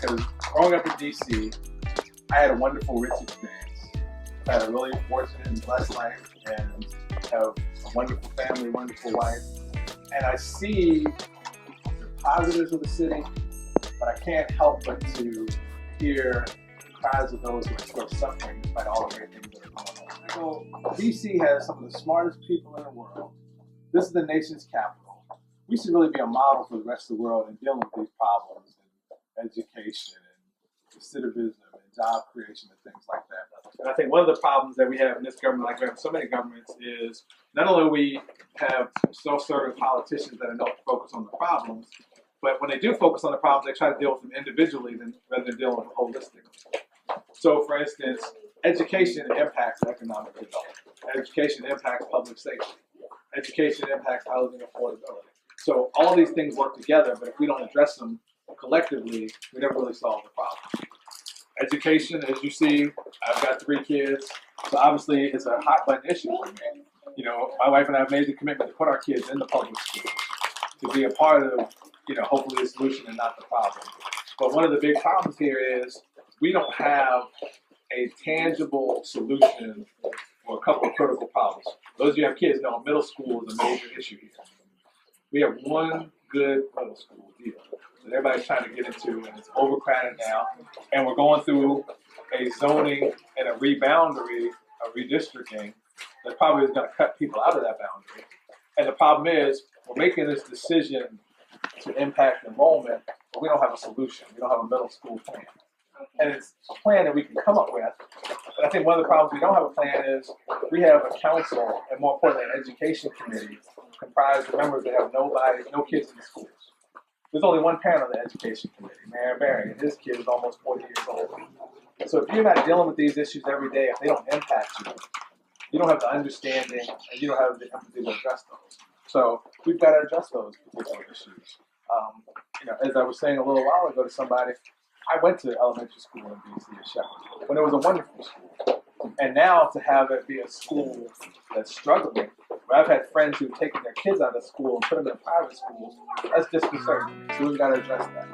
because growing up in DC, I had a wonderful, rich experience. I had a really fortunate and blessed life and have a wonderful family, wonderful wife. And I see the positives of the city, but I can't help but to hear the cries of those who are still suffering despite all the great things that are going on. So DC has some of the smartest people in the world. This is the nation's capital. We should really be a model for the rest of the world in dealing with these problems in education and recidivism and job creation and things like that. And I think one of the problems that we have in this government, like we have so many governments, is not only we have self-serving politicians that are not focused on the problems, but when they do focus on the problems, they try to deal with them individually rather than dealing with them holistically. So, for instance, education impacts economic development. Education impacts public safety. Education impacts housing affordability. So all these things work together, but if we don't address them collectively, we never really solve the problem. Education, as you see, I've got 3 kids, so obviously it's a hot button issue for me. You know, my wife and I have made the commitment to put our kids in the public schools, to be a part of, hopefully the solution and not the problem. But one of the big problems here is we don't have a tangible solution for a couple of critical problems. Those of you who have kids know middle school is a major issue here. We have one good middle school deal that everybody's trying to get into, and it's overcrowded now. And we're going through a zoning and a redistricting that probably is going to cut people out of that boundary. And the problem is, we're making this decision to impact enrollment, but we don't have a solution. We don't have a middle school plan. And it's a plan that we can come up with. But I think one of the problems we don't have a plan is we have a council, and more importantly, an education committee comprised of members that have no kids in the schools. There's only one parent on the education committee, Mayor Barry, and his kid is almost 40 years old. So if you're not dealing with these issues every day, if they don't impact you, you don't have the understanding and you don't have the empathy to address those. So we've got to address those particular issues. As I was saying a little while ago to somebody, I went to elementary school in DC at Shepherd when it was a wonderful school. And now to have it be a school that's struggling, where I've had friends who've taken their kids out of school and put them in private schools, that's disconcerting. So we've got to address that.